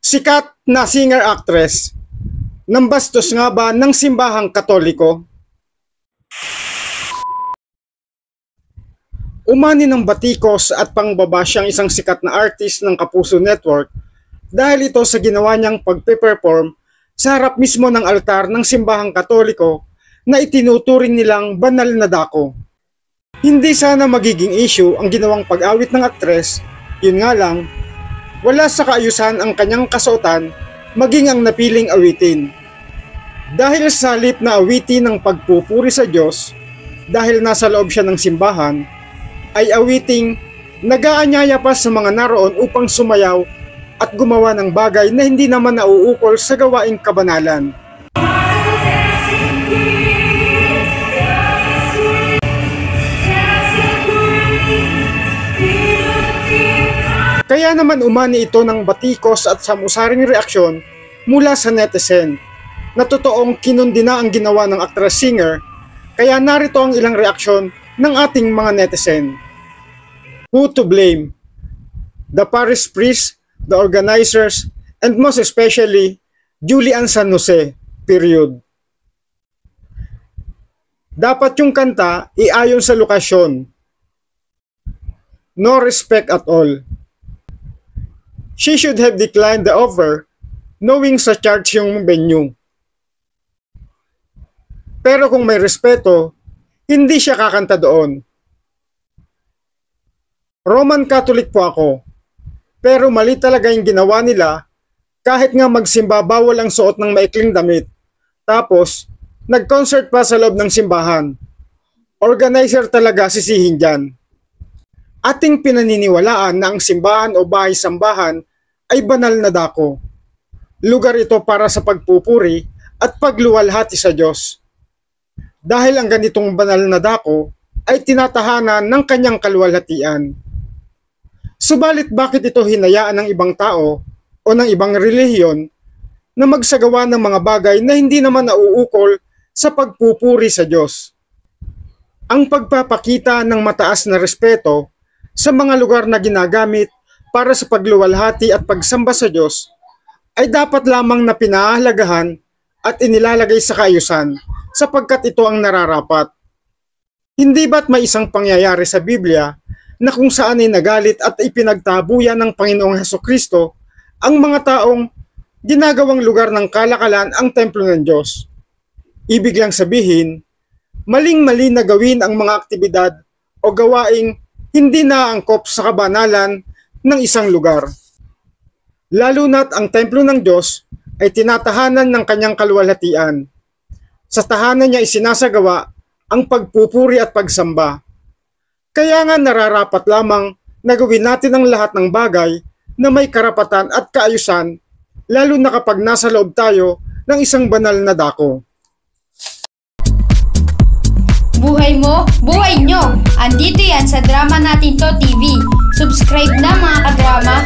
Sikat na singer-actress, nambastos nga ba ng simbahang Katoliko? Umani ng batikos at pangbaba siyang isang sikat na artist ng Kapuso Network dahil ito sa ginawa niyang pagpe-perform sa harap mismo ng altar ng simbahang Katoliko na itinuturing nilang banal na dako. Hindi sana magiging issue ang ginawang pag-awit ng aktres, yun nga lang, wala sa kaayusan ang kanyang kasuotan maging ang napiling awitin. Dahil sa halip na awitin ng pagpupuri sa Diyos, dahil nasa loob siya ng simbahan, ay awiting nag-aanyaya pa sa mga naroon upang sumayaw at gumawa ng bagay na hindi naman nauukol sa gawaing kabanalan. Kaya naman umani ito ng batikos at samusaring reaksyon mula sa netizen na totoong kinundina ang ginawa ng actress-singer, kaya narito ang ilang reaksyon ng ating mga netizen. Who to blame? The parish priest, the organizers, and most especially, Julian San Jose, period. Dapat yung kanta iayon sa lokasyon. No respect at all. She should have declined the offer knowing sa charge yung venue. Pero kung may respeto, hindi siya kakanta doon. Roman Catholic po ako, pero mali talaga yung ginawa nila kahit nga magsimba bawal ang suot ng maikling damit. Tapos, nag-concert pa sa loob ng simbahan. Organizer talaga sisihin dyan. Ating pinaniniwalaan na ang simbahan o bahay-sambahan ay banal na dako. Lugar ito para sa pagpupuri at pagluwalhati sa Diyos. Dahil ang ganitong banal na dako ay tinatahanan ng kanyang kaluwalhatian. Subalit bakit ito hinayaan ng ibang tao o ng ibang relihiyon na magsagawa ng mga bagay na hindi naman nauukol sa pagpupuri sa Diyos? Ang pagpapakita ng mataas na respeto sa mga lugar na ginagamit para sa pagluwalhati at pagsamba sa Diyos ay dapat lamang na pinahahalagahan at inilalagay sa kaayusan sapagkat ito ang nararapat. Hindi ba't may isang pangyayari sa Biblia na kung saan ay nagalit at ipinagtabuyan ng Panginoong Hesukristo ang mga taong ginagawang lugar ng kalakalan ang templo ng Diyos? Ibig lang sabihin, maling-mali na gawin ang mga aktibidad o gawaing hindi naangkop sa kabanalan ng isang lugar. Lalo na't ang templo ng Diyos ay tinatahanan ng kanyang kaluwalhatian. Sa tahanan niya isinasagawa ang pagpupuri at pagsamba. Kaya nga nararapat lamang na gawin natin ang lahat ng bagay na may karapatan at kaayusan, lalo na kapag nasa loob tayo ng isang banal na dako. Buhay mo, buhay nyo! Andito yan sa Drama Natin To TV. Subscribe na mga kadrama!